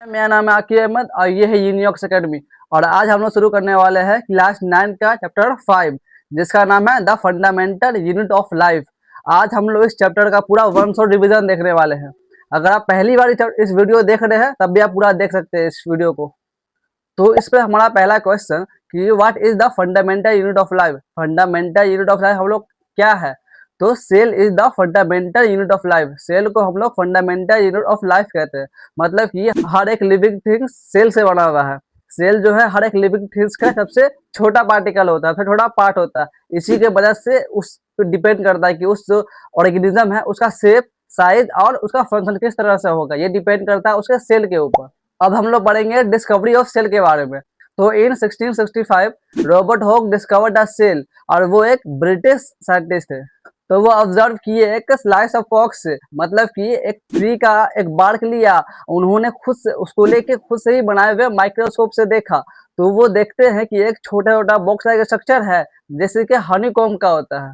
मेरा नाम है आकिब अहमद और ये है यूनिऑक्स एकेडमी। और आज हम लोग शुरू करने वाले हैं क्लास 9 का चैप्टर 5, जिसका नाम है the fundamental unit of life. आज हम लोग इस चैप्टर का पूरा वन शॉट रिवीजन देखने वाले हैं। अगर आप पहली बार इस वीडियो देख रहे हैं तब भी आप पूरा देख सकते हैं इस वीडियो को। तो इस पर हमारा पहला क्वेश्चन कि what is the fundamental unit of life. Fundamental unit of life हम लोग क्या है? तो cell is the fundamental unit of life. Cell को हम लोग फंडामेंटल यूनिट ऑफ लाइफ कहते हैं। मतलब कि हर एक लिविंग थिंग्स सेल से बना हुआ है। सेल जो है हर एक लिविंग थिंग्स का सबसे छोटा पार्टिकल होता है, फिर छोटा पार्ट होता है। इसी के वजह से उस पर डिपेंड करता है कि उस जो ऑर्गेनिज्म है उसका शेप, साइज और उसका फंक्शन किस तरह से होगा। ये डिपेंड करता है उसके सेल के ऊपर। अब हम लोग पढ़ेंगे डिस्कवरी ऑफ सेल के बारे में। तो in 1665 Robert Hooke discovered the cell, और वो एक ब्रिटिश साइंटिस्ट है। तो वो ऑब्जर्व किए एक स्लाइस ऑफ कॉक से, मतलब कि एक ट्री का एक बार्क लिया, उन्होंने खुद से उसको लेके खुद से ही बनाए हुए माइक्रोस्कोप से देखा। तो वो देखते हैं कि एक छोटा छोटा बॉक्स का स्ट्रक्चर है, जैसे कि हनीकॉम्ब का होता है।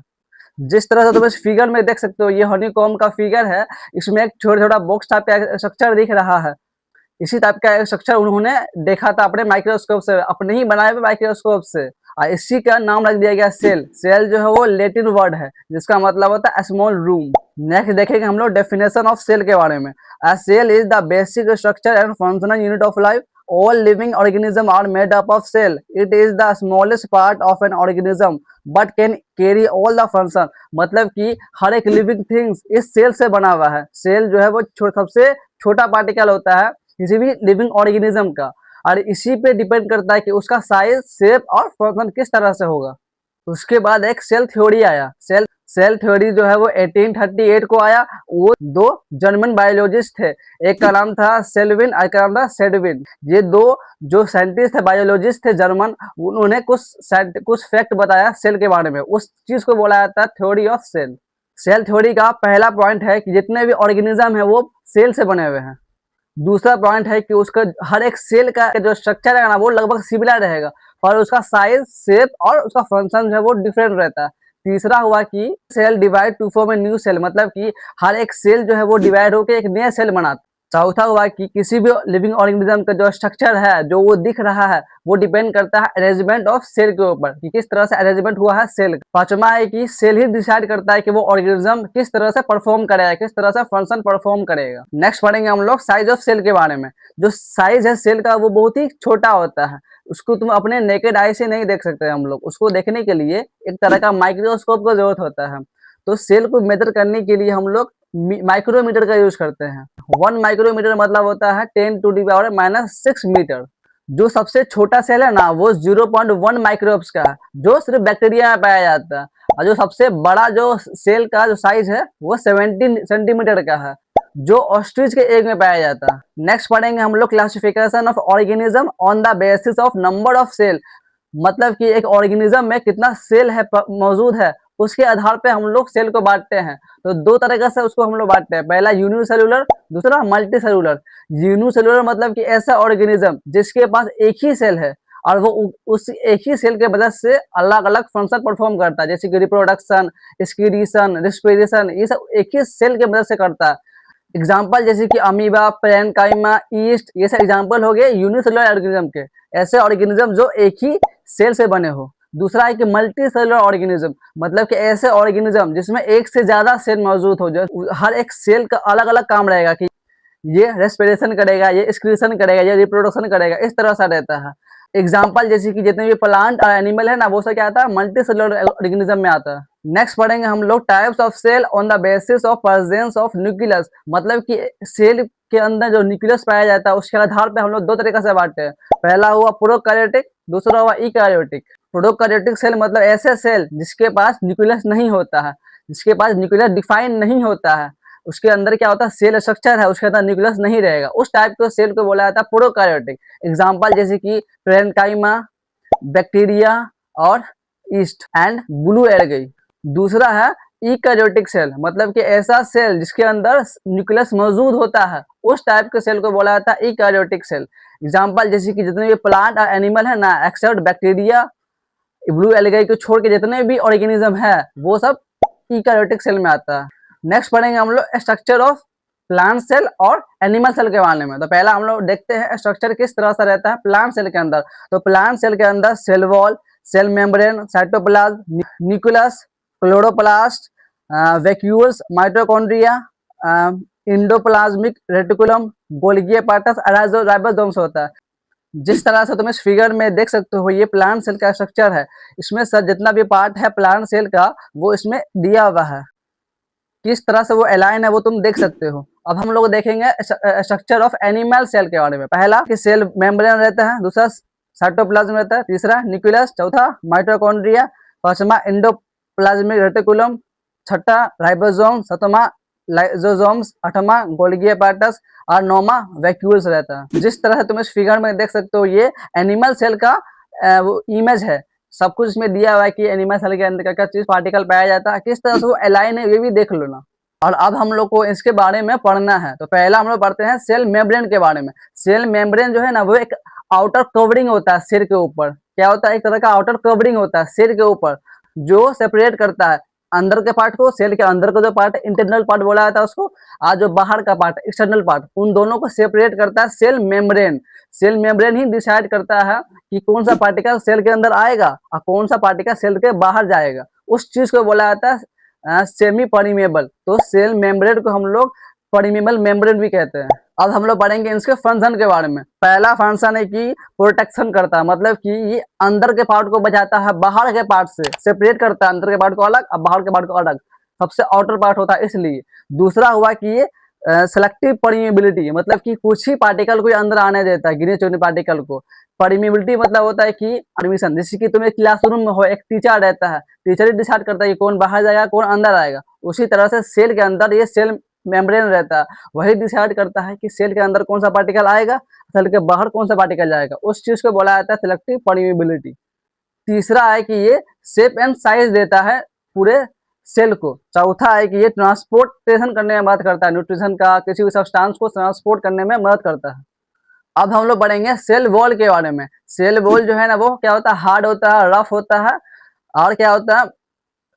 जिस तरह से तुम इस फिगर में देख सकते हो, ये हनीकॉम्ब का फिगर है। इसमें एक छोटा छोटा बॉक्स टाइप का स्ट्रक्चर दिख रहा है। इसी टाइप का एक स्ट्रक्चर उन्होंने देखा था अपने माइक्रोस्कोप से, अपने ही बनाए हुए माइक्रोस्कोप से। और इसी का नाम रख दिया गया सेल। सेल जो है वो लैटिन वर्ड है जिसका मतलब होता है स्मॉल रूम। नेक्स्ट देखेंगे हम लोग डेफिनेशन ऑफ सेल के बारे में। A cell is the basic structure and functional unit of life. All living organisms are made up of cell. It is the smallest part of an organism but can carry all the function. मतलब कि हर एक living things इस cell से बना हुआ है। Cell जो है वो सबसे छोटा पार्टिकल होता है किसी भी लिविंग ऑर्गेनिज्म का, और इसी पे डिपेंड करता है कि उसका साइज, शेप और फंक्शन किस तरह से होगा। उसके बाद एक सेल थ्योरी आया। सेल थ्योरी जो है वो 1838 को आया। वो दो जर्मन बायोलॉजिस्ट थे, एक का नाम था सेल्विन, एक का नाम था सेडविन। ये दो जो साइंटिस्ट थे, बायोलॉजिस्ट थे जर्मन, उन्होंने कुछ फैक्ट बताया सेल के बारे में। उस चीज को बोला जाता है theory of cell. Cell theory का पहला पॉइंट है कि जितने भी ऑर्गेनिज्म है वो सेल से बने हुए हैं। दूसरा पॉइंट है कि उसका हर एक सेल का जो स्ट्रक्चर है ना वो लगभग सिमिलर रहेगा, पर उसका साइज, शेप और उसका फंक्शन जो है वो डिफरेंट रहता है। तीसरा हुआ कि cell divide to form a new cell, मतलब कि हर एक सेल जो है वो डिवाइड होकर एक नया सेल बनाता है। चौथा हुआ कि किसी भी लिविंग ऑर्गेनिज्म का जो स्ट्रक्चर है, जो वो दिख रहा है, वो डिपेंड करता है अरेंजमेंट ऑफ सेल के ऊपर कि किस तरह से अरेंजमेंट हुआ है सेल। पांचवा है कि सेल ही डिसाइड करता है कि वो ऑर्गेनिज्म किस तरह से परफॉर्म करेगा, किस तरह से फंक्शन परफॉर्म करेगा। नेक्स्ट पढ़ेंगे हम लोग साइज ऑफ सेल के बारे में। जो साइज है सेल का वो बहुत ही छोटा होता है। उसको तुम अपने नेकेड आई से नहीं देख सकते। हम लोग उसको देखने के लिए एक तरह का माइक्रोस्कोप का जरूरत होता है। तो सेल को मेजर करने के लिए हम लोग माइक्रोमीटर का यूज करते हैं। 1 माइक्रोमीटर मतलब होता है 10⁻⁻⁶ मीटर। जो सबसे छोटा सेल है ना वो 0.1 माइक्रोब्स का है, जो सिर्फ बैक्टीरिया में पाया जाता है। और जो सबसे बड़ा जो सेल का जो साइज है वो 17 सेंटीमीटर का है, जो ऑस्ट्रिच के एग में पाया जाता है। नेक्स्ट पढ़ेंगे हम लोग classification of organism on the basis of number of cell. मतलब कि एक ऑर्गेनिज्म में कितना सेल है मौजूद है, उसके आधार पे हम लोग सेल को बांटते हैं। तो दो तरीके से उसको हम लोग बांटते हैं, पहला यूनिसेलुलर, दूसरा मल्टी सेलुलर। यूनिसेलुलर मतलब कि ऐसा ऑर्गेनिज्म जिसके पास एक ही सेल है और वो उस एक ही सेल के वजह से अलग अलग फंक्शन परफॉर्म करता है, जैसे कि रिप्रोडक्शन, एक्सक्रीशन, रेस्पिरेशन, ये सब एक ही सेल के मदद से करता है। एग्जाम्पल जैसे कि अमीबा, पैरेन्काइमा, ईस्ट, ये सब एग्जाम्पल हो गए यूनिसेलुलर ऑर्गेनिज्म के, ऐसे ऑर्गेनिज्म जो एक ही सेल से बने हो। दूसरा है कि मल्टी सेलुलर ऑर्गेनिज्म, मतलब कि ऐसे ऑर्गेनिज्म जिसमें एक से ज्यादा सेल मौजूद हो, जो हर एक सेल का अलग अलग काम रहेगा कि ये रेस्पिरेशन करेगा, ये एक्सक्रीशन करेगा, ये रिप्रोडक्शन करेगा, इस तरह से रहता है। एग्जाम्पल जैसे कि जितने भी प्लांट और एनिमल है ना वो सब क्या आता है, मल्टी सेलुलर ऑर्गेनिज्म में आता है। नेक्स्ट पढ़ेंगे हम लोग types of cell on the basis of presence of nucleus. मतलब कि सेल के अंदर जो न्यूक्लियस पाया जाता है उसके आधार पे हम लोग दो तरीके से बांटते हैं। पहला हुआ प्रोकैरियोटिक, दूसरा हुआ यूकैरियोटिक। प्रोकैरियोटिक सेल मतलब ऐसे सेल जिसके पास न्यूक्लियस नहीं होता है, जिसके पास न्यूक्लियस डिफाइन नहीं होता है। उसके अंदर क्या होता है, सेल स्ट्रक्चर है, उसके अंदर न्यूक्लियस नहीं रहेगा, उस टाइप के सेल को बोला जाता है प्रोकैरियोटिक। एग्जांपल जैसे कि पैरेन्काइमा, बैक्टीरिया और ईस्ट एंड ब्लू एल्गी। दूसरा है यूकैरियोटिक सेल, मतलब कि ऐसा सेल जिसके अंदर न्यूक्लियस मौजूद होता है, उस टाइप के सेल को बोला जाता है यूकैरियोटिक सेल। एग्जांपल जैसे कि जितने भी प्लांट और एनिमल है ना, एक्सेप्ट बैक्टीरिया, ब्लू एल्गी को छोड़ के जितने भी ऑर्गेनिज्म है वो सब यूकैरियोटिक सेल में आता है। नेक्स्ट पढ़ेंगे हम लोग स्ट्रक्चर ऑफ प्लांट सेल और एनिमल सेल के बारे में। तो पहला हम लोग देखते हैं स्ट्रक्चर किस तरह से रहता है प्लांट सेल के अंदर। तो प्लांट सेल के अंदर cell wall, cell membrane, cytoplasm, nucleus, chloroplast, vacuoles, mitochondria, endoplasmic reticulum, Golgi apparatus, ribosomes होता है। जिस तरह से तुम इस फिगर में देख सकते हो ये प्लांट सेल का स्ट्रक्चर है। इसमें सर जितना भी पार्ट है प्लांट सेल का वो इसमें दिया हुआ है, किस तरह से वो अलाइन है वो तुम देख सकते हो। अब हम लोग देखेंगे स्ट्रक्चर ऑफ एनिमल सेल के बारे में। पहला कि सेल मेम्ब्रेन रहता है, दूसरा साइटोप्लाज्म रहता है, तीसरा न्यूक्लियस, चौथा माइटोकॉन्ड्रिया, पांचवा इंडोप्लाज्मिक रेटिकुलम, छठा राइबोसोम, सातवां लाइसोसोम्स, आठवां गोल्गी एपार्टस और नौवां वैक्यूल्स रहता है। जिस तरह से तुम इस फिगर में देख सकते हो ये एनिमल सेल का वो इमेज है। सब कुछ इसमें दिया हुआ है कि एनिमल सेल के अंदर क्या क्या चीज पार्टिकल पाया जाता है, किस तरह से वो अलाइन है ये भी देख लो ना। और अब हम लोग को इसके बारे में पढ़ना है। तो पहला हम लोग पढ़ते हैं सेल मेम्ब्रेन के बारे में। सेल मेम्ब्रेन जो है ना वो एक आउटर कवरिंग होता है सिर के ऊपर। क्या होता है, एक तरह का आउटर कवरिंग होता है सिर के ऊपर जो सेपरेट करता है अंदर के पार्ट को, सेल के अंदर का जो पार्ट इंटरनल पार्ट बोला जाता है उसको, और जो बाहर का पार्ट एक्सटर्नल पार्ट, उन दोनों को सेपरेट करता है सेल मेम्ब्रेन। सेल मेम्ब्रेन ही डिसाइड करता है कि कौन सा पार्टिकल सेल के अंदर आएगा और कौन सा पार्टिकल सेल के बाहर जाएगा। उस चीज को बोला जाता है सेमी परमेबल। तो सेल मेम्ब्रेन को हम लोग परमेबल मेम्ब्रेन भी कहते हैं। अब हम लोग पढ़ेंगे इसके फंक्शन के बारे में। पहला फंक्शन है कि प्रोटेक्शन करता है, मतलब कि ये अंदर के पार्ट को बचाता है बाहर के पार्ट से, सेपरेट करता है अंदर के पार्ट को अलग और बाहर के पार्ट को अलग, सबसे आउटर पार्ट होता है इसलिए। दूसरा हुआ कि ये सेलेक्टिव परमेबिलिटी, मतलब कि कुछ ही पार्टिकल को अंदर आने देता है, गिने चुने पार्टिकल को। परमेबिलिटी मतलब होता है कि परमिशन, जैसे कि तुम एक क्लासरूम में हो, एक टीचर रहता है, टीचर ही डिसाइड करता है कि कौन बाहर जाएगा कौन अंदर आएगा। उसी तरह से सेल के अंदर ये सेल मेम्ब्रेन रहता है, वही डिसाइड करता है कि सेल के अंदर कौन सा पार्टिकल आएगा, सेल के बाहर कौन सा पार्टिकल जाएगा। उस चीज को बोला जाता है सिलेक्टिव परमेबिलिटी। तीसरा है कि ये शेप एंड साइज देता है पूरे सेल को। चौथा है कि ये ट्रांसपोर्टेशन करने में मदद करता है, न्यूट्रिशन का किसी भी सब्सटेंस को ट्रांसपोर्ट करने में मदद करता है। अब हम लोग पढ़ेंगे सेल वॉल के बारे में। सेल वॉल जो है ना वो क्या होता है, हार्ड होता है, रफ होता है, और क्या होता है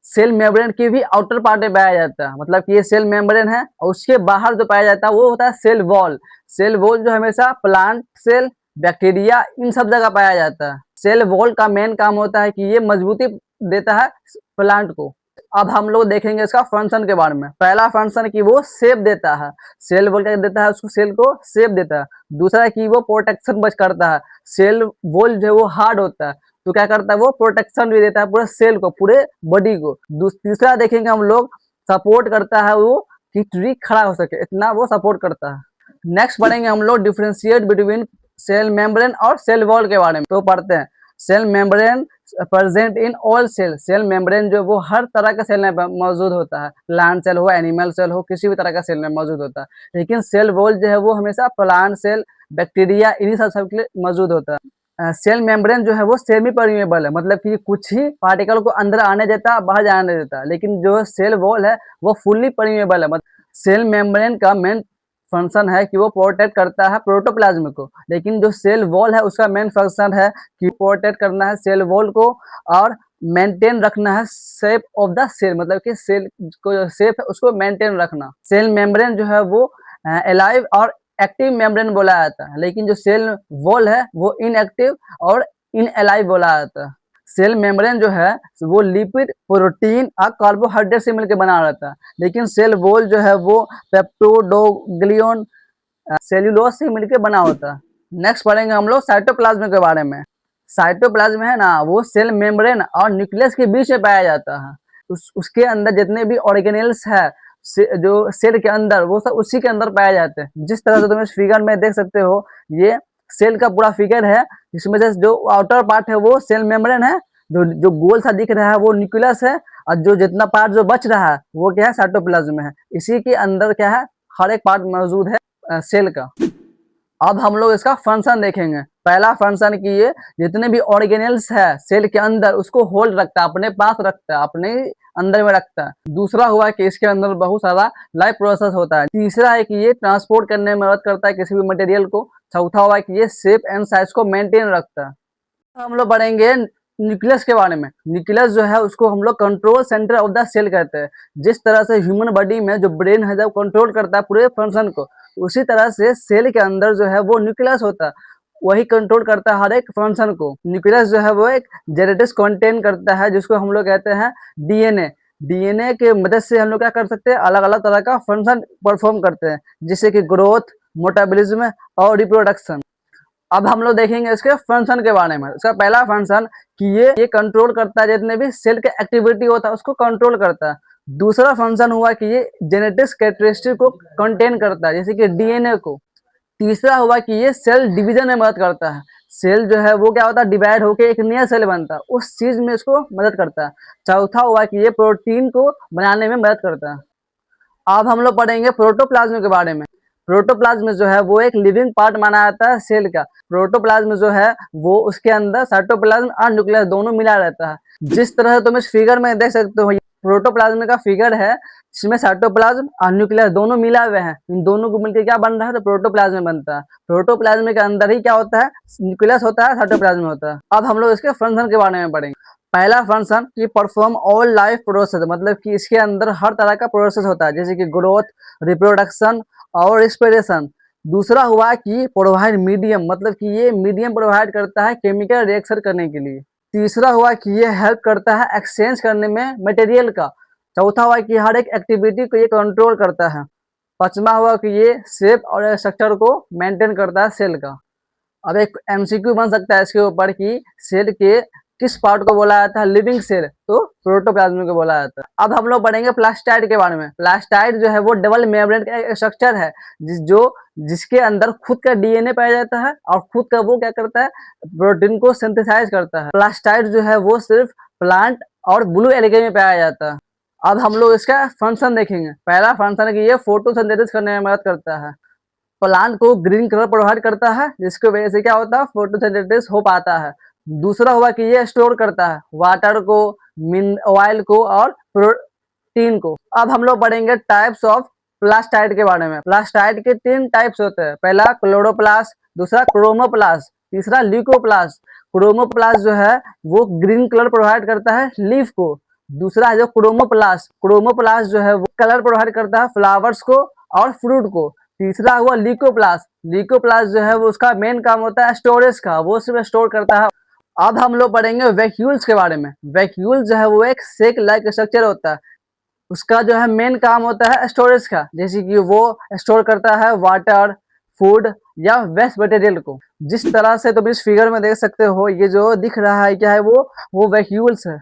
सेल मेम्ब्रेन की भी आउटर पार्ट में पाया जाता है। मतलब कि ये सेल मेम्ब्रेन है और उसके बाहर जो पाया जाता है वो होता है सेल वॉल। सेल वॉल जो हमेशा प्लांट सेल, बैक्टीरिया, इन सब जगह पाया जाता है। सेल वॉल का मेन काम होता है कि ये मजबूती देता है प्लांट को। अब हम लोग देखेंगे इसका फंक्शन के बारे में। पहला फंक्शन कि वो शेप देता है, सेल वॉल क्या देता है उसको, सेल को शेप देता है। दूसरा कि वो प्रोटेक्शन बच करता है, सेल वॉल जो है वो हार्ड होता है तो क्या करता है वो प्रोटेक्शन भी देता है पूरे सेल को, पूरे बॉडी को। तीसरा देखेंगे हम लोग सपोर्ट करता है वो कि ट्री खड़ा हो सके, इतना वो सपोर्ट करता है। नेक्स्ट पढ़ेंगे हम लोग डिफरेंशिएट बिटवीन सेल मेम्ब्रेन और सेल वॉल के बारे में। तो पढ़ते हैं cell membrane present in all cell. Cell membrane जो वो हर तरह के सेल में मौजूद होता है, प्लांट सेल हो, एनिमल सेल हो, किसी भी तरह का सेल में मौजूद होता है। लेकिन सेल वॉल जो है वो हमेशा प्लांट सेल, बैक्टीरिया, इन्हीं सब के लिए मौजूद होता है। सेल मेम्ब्रेन जो है वो सेमी परमेबल है, मतलब कि कुछ ही पार्टिकल को अंदर आने देता है, बाहर जाने देता है। लेकिन जो सेल वॉल है वो फुल्ली परमेबल है। मतलब सेल मेम्ब्रेन का मेन फंक्शन है कि वो प्रोटेक्ट करता है प्रोटोप्लाज्म को, लेकिन जो सेल वॉल है उसका मेन फंक्शन है कि प्रोटेक्ट करना है सेल वॉल को और मेंटेन रखना है शेप ऑफ द सेल, मतलब कि सेल को जो शेप है उसको मेंटेन रखना। सेल मेम्ब्रेन जो है वो अलाइव और एक्टिव मेम्ब्रेन बोला जाता है, लेकिन जो सेल वॉल है वो इनएक्टिव और इनअलाइव बोला जाता है। सेल मेम्ब्रेन जो है वो लिपिड, प्रोटीन और कार्बोहाइड्रेट से मिलकर बना रहता है, लेकिन सेल वॉल जो है वो पेप्टोडोग्लियन, सेल्यूलोज से मिलकर बना होता है। नेक्स्ट पढ़ेंगे हम लोग साइटोप्लाज्म के बारे में। साइटोप्लाज्म है ना वो सेल मेम्ब्रेन और न्यूक्लियस के बीच में पाया जाता है। उसके अंदर जितने भी ऑर्गेनेल्स है जो सेल के अंदर वो सब उसी के अंदर पाए जाते हैं। जिस तरह से तुम इस फिगर में देख सकते हो ये सेल का पूरा फिगर है, जिसमें से जो आउटर पार्ट है वो सेल मेम्ब्रेन है, जो गोल सा दिख रहा है वो न्यूक्लियस है, और जो जितना पार्ट जो बच रहा है वो क्या है साइटोप्लाज्म है। इसी के अंदर क्या है हर एक पार्ट मौजूद है सेल का। अब हम लोग इसका फंक्शन देखेंगे। पहला फंक्शन कि ये जितने भी ऑर्गेनेल्स है सेल के अंदर उसको होल्ड रखता है, अपने पास रखता है, अपने अंदर में रखता है। दूसरा हुआ कि इसके अंदर बहुत सारा लाइफ प्रोसेस होता है। तीसरा है कि ये ट्रांसपोर्ट करने में मदद करता है किसी भी मटेरियल को। चौथा हुआ कि ये शेप एंड साइज को मेंटेन रखता है। हम लोग बढ़ेंगे न्यूक्लियस के बारे में। न्यूक्लियस जो है उसको हम लोग control centre of the cell कहते हैं। जिस तरह से ह्यूमन बॉडी में जो ब्रेन है जब कंट्रोल करता है पूरे फंक्शन को, उसी तरह से सेल के अंदर जो है वो न्यूक्लियस होता है, वही कंट्रोल करता है हर एक फंक्शन को। न्यूक्लियस जो है वो एक जेनेटिक्स कंटेन करता है जिसको हम लोग कहते हैं डीएनए। डीएनए के मदद से हम लोग क्या कर सकते हैं, अलग अलग तरह का फंक्शन परफॉर्म करते हैं, जैसे कि ग्रोथ, मेटाबॉलिज्म और रिप्रोडक्शन। अब हम लोग देखेंगे इसके फंक्शन के बारे में। इसका पहला फंक्शन कि ये कंट्रोल करता है, जितने भी सेल के एक्टिविटी होता है उसको कंट्रोल करता है। दूसरा फंक्शन हुआ कि ये जेनेटिक्स कैरेक्टरिस्टिक को कंटेन करता है, जैसे कि डीएनए को। तीसरा हुआ कि ये सेल डिवीजन में मदद करता है। सेल जो है वो क्या होता है, डिवाइड होकर एक नया सेल बनता है, उस चीज में इसको मदद करता है। चौथा हुआ कि ये प्रोटीन को बनाने में मदद करता है। अब हम लोग पढ़ेंगे प्रोटोप्लाज्म के बारे में। प्रोटोप्लाज्म जो है वो एक लिविंग पार्ट माना जाता है सेल का। प्रोटोप्लाज्म जो है वो उसके अंदर साइटोप्लाज्म और न्यूक्लियस दोनों मिला रहता है। जिस तरह से तुम इस फिगर में देख सकते हो, प्रोटोप्लाज्म का फिगर है जिसमें साइटोप्लाज्म और न्यूक्लियस दोनों मिला हुए हैं। इन दोनों को मिलकर क्या बन रहा है, तो प्रोटोप्लाज्म बनता है। प्रोटोप्लाज्म के अंदर ही क्या होता है, न्यूक्लियस होता है, साइटोप्लाज्म होता है। अब हम लोग इसके फंक्शन के बारे में पढ़ेंगे। पहला फंक्शन कि परफॉर्म ऑल लाइफ प्रोसेस, मतलब कि इसके अंदर हर तरह का प्रोसेस होता है, जैसे कि ग्रोथ, रिप्रोडक्शन और रेस्पिरेशन। दूसरा हुआ कि प्रोवाइड मीडियम, मतलब कि ये मीडियम प्रोवाइड करता है केमिकल रिएक्शन करने के लिए। तीसरा हुआ कि ये हेल्प करता है एक्सचेंज करने में मटेरियल का। चौथा हुआ कि हर एक एक्टिविटी को ये कंट्रोल करता है। पांचवा हुआ कि ये शेप और स्ट्रक्चर को मेंटेन करता है सेल का। अब एक एमसीक्यू बन सकता है इसके ऊपर कि सेल के किस पार्ट को बोला जाता है लिविंग सेल, तो प्रोटोप्लाज्म को बोला जाता है। अब हम लोग पढ़ेंगे प्लास्टाइड के बारे में। प्लास्टाइड जो है वो डबल मेम्ब्रेन का एक स्ट्रक्चर है जिसके अंदर खुद का डीएनए पाया जाता है और खुद का वो क्या करता है, प्रोटीन को सिंथेसाइज करता है। प्लास्टाइड जो है वो सिर्फ प्लांट और ब्लू एल्गे में पाया जाता है। अब हम लोग इसका फंक्शन देखेंगे। पहला फंक्शन है कि ये फोटोसिंथेसिस करने में मदद करता है। प्लांट को ग्रीन कलर प्रोवाइड करता है, जिसकी वजह से क्या होता है, फोटोसिंथेसिस हो पाता है। दूसरा हुआ कि ये स्टोर करता है वाटर को, ऑयल को और प्रोटीन को। अब हम लोग पढ़ेंगे टाइप्स ऑफ प्लास्टाइड के बारे में। प्लास्टाइड के 3 टाइप्स होते हैं। पहला क्लोरोप्लास्ट, दूसरा क्रोमोप्लास्ट, तीसरा ल्यूकोप्लास्ट। क्रोमोप्लास्ट जो है वो ग्रीन कलर प्रोवाइड करता है लीफ को। दूसरा है जो क्रोमोप्लास्ट, क्रोमोप्लास्ट जो है वो कलर प्रोवाइड करता है फ्लावर्स को और फ्रूट को। तीसरा हुआ ल्यूकोप्लास्ट, ल्यूकोप्लास्ट जो है वो उसका मेन काम होता है स्टोरेज का, वो सिर्फ स्टोर करता है। अब हम लोग पढ़ेंगे वैक्यूल्स के बारे में। वैक्यूल जो है वो एक सेक लाइक स्ट्रक्चर होता है। उसका जो है मेन काम होता है स्टोरेज का, जैसे कि वो स्टोर करता है वाटर, फूड या वेस्ट मटेरियल को। जिस तरह से तुम इस फिगर में देख सकते हो, ये जो दिख रहा है क्या है, वो वैक्यूल्स है।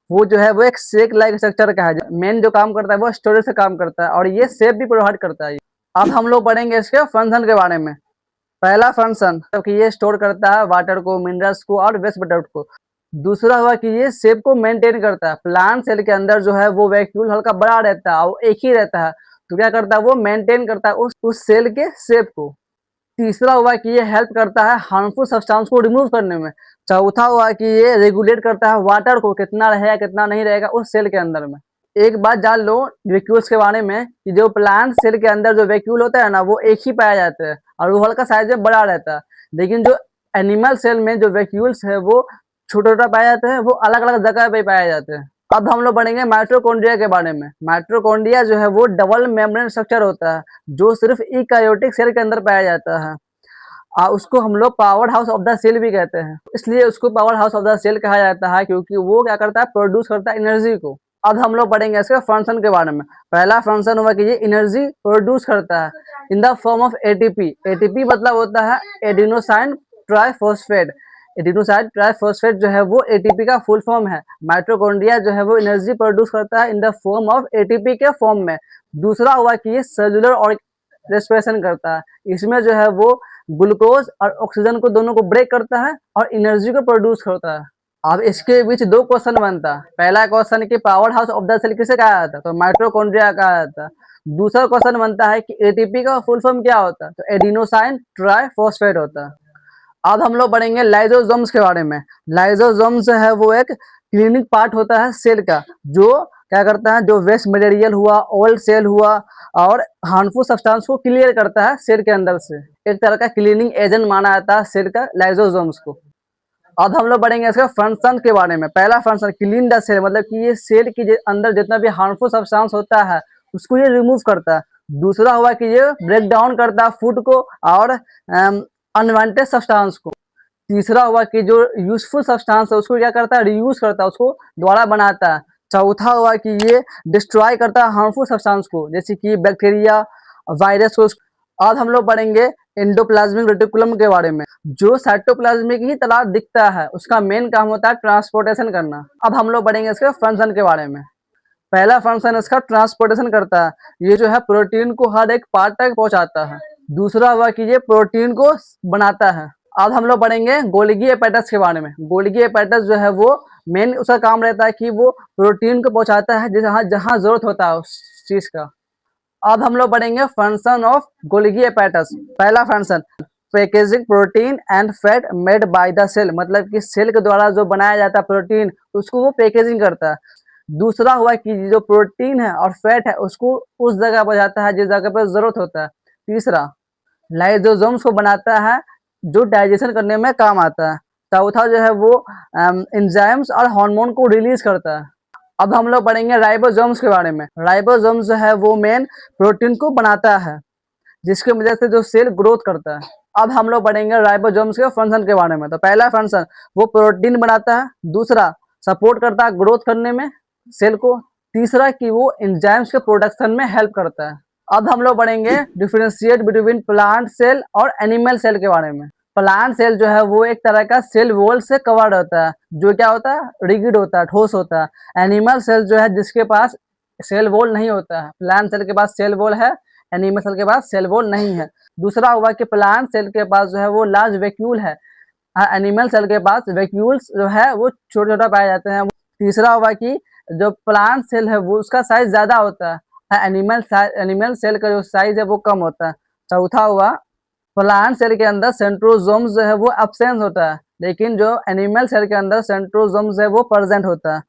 वो जो है वो एक सेक लाइक स्ट्रक्चर का है। मेन जो काम करता है वो स्टोरेज से काम करता है और ये सेप भी प्रोवाइड करता है। अब हम लोग पढ़ेंगे इसके फंक्शन के बारे में। पहला फंक्शन तो कि ये स्टोर करता है वाटर को, मिनरल्स को और वेस्ट प्रोडक्ट को। दूसरा हुआ कि ये शेप को मेंटेन करता है। प्लांट सेल के अंदर जो है वो वैक्यूल हल्का बड़ा रहता है और एक ही रहता है, तो क्या करता है वो मेंटेन करता है उस सेल के शेप को। तीसरा हुआ कि ये हेल्प करता है हार्मफुल सब्सटेंस को रिमूव करने में। चौथा हुआ कि ये रेगुलेट करता है वाटर को, कितना रहेगा कितना नहीं रहेगा उस सेल के अंदर में। एक बात जान लो वैक्यूल्स के बारे में कि जो प्लांट सेल के अंदर जो वैक्यूल होता है ना, वो एक ही पाया जाता है और वो हल्का साइज में बड़ा रहता है। लेकिन जो एनिमल सेल में जो वैक्यूल्स है वो छोटा छोटा पाया जाता है, वो अलग अलग जगह पे पाए जाते हैं। अब हम लोग पढ़ेंगे माइटोकॉन्ड्रिया के बारे में। माइटोकॉन्ड्रिया जो है वो डबल मेम्ब्रेन स्ट्रक्चर होता है जो सिर्फ यूकेरियोटिक सेल के अंदर पाया जाता है। उसको हम लोग power house of the cell भी कहते हैं। इसलिए उसको power house of the cell कहा जाता है क्योंकि वो क्या करता है, प्रोड्यूस करता है एनर्जी को। अब हम लोग पढ़ेंगे इसके फंक्शन के बारे में। पहला फंक्शन हुआ कि ये एनर्जी प्रोड्यूस करता है in the form of ATP. ATP मतलब होता है एडिनोसाइन ट्राइफॉस्फेट। एडिनोसाइन ट्राइफॉस्फेट जो है वो एटीपी का फुल फॉर्म है। माइटोकॉन्ड्रिया जो है वो एनर्जी प्रोड्यूस करता है in the form of ATP के फॉर्म में। दूसरा हुआ कि ये सेलुलर और रेस्पिरेशन करता है। इसमें जो है वो ग्लूकोज और ऑक्सीजन को दोनों को ब्रेक करता है और एनर्जी को प्रोड्यूस करता है। अब इसके बीच 2 क्वेश्चन बनता है। पहला क्वेश्चन कि power house of the cell किसे कहा जाता है, तो माइटोकॉन्ड्रिया कहा जाता है। दूसरा क्वेश्चन बनता है कि एटीपी का फुल फॉर्म क्या होता है, तो एडिनोसाइन ट्राइफॉस्फेट होता है। अब हम लोग पढ़ेंगे लाइजोसोम्स के बारे में। लाइजोसोम्स जो है वो एक क्लीनिंग पार्ट होता है सेल का, जो क्या करता है, जो वेस्ट मटेरियल हुआ, ओल्ड सेल हुआ और हार्मफुल सब्सटेंस को क्लियर करता है सेल के अंदर से। एक तरह का क्लीनिंग एजेंट माना जाता है सेल का लाइजोसोम्स को। अब हम लोग बढ़ेंगे इसके फंक्शन के बारे में। पहला फंक्शन क्लीन द सेल, मतलब कि ये सेल के अंदर जितना भी हार्मफुल सब्सटेंस होता है उसको ये रिमूव करता है। दूसरा हुआ कि ये ब्रेक डाउन करता है फूड को और अनवांटेड सब्सटेंस को। तीसरा हुआ कि जो यूजफुल सब्सटेंस है उसको क्या करता है, रीयूज करता है, उसको दोबारा बनाता है। चौथा हुआ कि ये डिस्ट्रॉय करता है हार्मफुल सब्सटेंस को, जैसे कि बैक्टीरिया, वायरस को। आज हम लोग पढ़ेंगे एंडोप्लाज्मिक रेटिकुलम के बारे में। जो साइटोप्लाज्मिक ही तरह दिखता है उसका मेन काम होता है ट्रांसपोर्टेशन करना। अब हम लोग पढ़ेंगे इसके फंक्शन के बारे में। पहला फंक्शन इसका ट्रांसपोर्टेशन करता है, ये जो है प्रोटीन को हर एक पार्ट तक पहुंचाता है। दूसरा हुआ कि ये प्रोटीन को बनाता है। अब हम लोग पढ़ेंगे गोल्गी एपेटस के बारे में। गोल्गी एपेटस जो है वो मेन उसका काम रहता है कि वो प्रोटीन को पहुंचाता है जहाँ जहाँ जरूरत होता है उस चीज का। अब हम लोग पढ़ेंगे फंक्शन ऑफ गोल्गी एपेटस। पहला function packaging protein and fat made by the cell, मतलब कि सेल के द्वारा जो बनाया जाता है प्रोटीन उसको वो पैकेजिंग करता है। दूसरा हुआ कि जो प्रोटीन है और फैट है उसको उस जगह पर जाता है जिस जगह पर जरूरत होता है। तीसरा लाइसोसोम्स को बनाता है जो डाइजेशन करने में काम आता है। चौथा जो है वो एंजाइम्स और हार्मोन को रिलीज करता है। अब हम लोग पढ़ेंगे राइबोसोम्स के बारे में। राइबोसोम्स जो है वो मेन प्रोटीन को बनाता है जिसकी वजह से जो सेल ग्रोथ करता है। अब हम लोग पढ़ेंगे राइबोसोम्स के फंक्शन के बारे में। तो पहला फंक्शन वो प्रोटीन बनाता है। दूसरा सपोर्ट करता है ग्रोथ करने में सेल को। तीसरा कि वो एंजाइम्स के प्रोडक्शन में हेल्प करता है। अब हम लोग पढ़ेंगे डिफरेंशिएट बिटवीन प्लांट सेल और एनिमल सेल के बारे में। प्लांट सेल जो है वो एक तरह का सेल वॉल से कवर्ड होता है जो क्या होता है, रिगिड होता है, ठोस होता है। एनिमल सेल जो है जिसके पास सेल वॉल नहीं होता है। प्लांट सेल के पास सेल वॉल है, एनिमल सेल के पास सेल वॉल नहीं है। दूसरा हुआ कि प्लांट सेल के पास जो है वो लार्ज वैक्यूल है, एनिमल सेल के पास वैक्यूल्स जो है वो छोटे छोटा पाए जाते हैं। तीसरा हुआ कि जो प्लांट सेल है वो उसका साइज ज्यादा होता है, एनिमल सेल का जो साइज है वो कम होता है। चौथा हुआ प्लांट सेल के अंदर सेंट्रोसोम्स जो है वो एब्सेंट होता है, लेकिन जो एनिमल सेल के अंदर सेंट्रोसोम्स है वो प्रेजेंट होता है।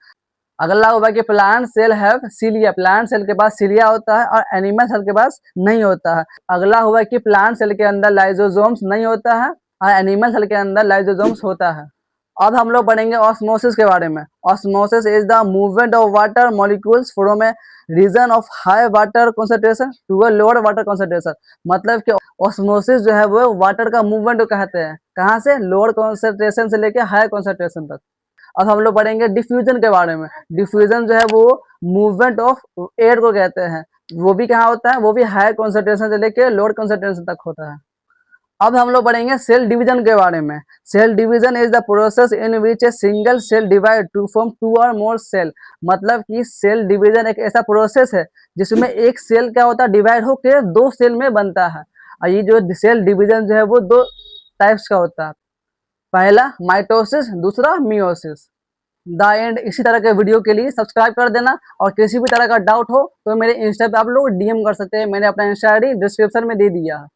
अगला हुआ कि प्लांट सेल है सीलिया, प्लांट सेल के पास सीलिया होता है और एनिमल सेल के पास नहीं होता है। अगला हुआ कि प्लांट सेल के अंदर लाइसोसोम्स नहीं होता है और एनिमल सेल के अंदर लाइसोसोम्स होता है। अब हम लोग पढ़ेंगे ऑस्मोसिस के बारे में। Osmosis is the movement of water molecules from a region of high water concentration to a lower water concentration, मतलब कि ऑस्मोसिस जो है वो वाटर का मूवमेंट को कहते हैं, कहाँ से, लोअर कंसंट्रेशन से लेके हाई कंसंट्रेशन तक। अब हम लोग पढ़ेंगे डिफ्यूजन के बारे में। डिफ्यूजन जो है वो मूवमेंट ऑफ एयर को कहते हैं, वो भी कहाँ होता है, वो भी हाई कंसंट्रेशन से लेके लोअर कंसंट्रेशन तक होता है। अब हम लोग पढ़ेंगे सेल डिवीजन के बारे में। Cell division is the process in which a single cell divide to form two और मोर सेल, मतलब कि सेल डिवीजन एक ऐसा प्रोसेस है जिसमें एक सेल क्या होता है, डिवाइड होकर दो सेल में बनता है। और ये जो सेल डिवीजन जो है वो दो टाइप्स का होता है, पहला माइटोसिस, दूसरा मियोसिस। The end. इसी तरह के वीडियो के लिए सब्सक्राइब कर देना और किसी भी तरह का डाउट हो तो मेरे इंस्टा पे आप लोग डीएम कर सकते हैं, मैंने अपना इंस्टा आईडी डिस्क्रिप्शन में दे दिया है।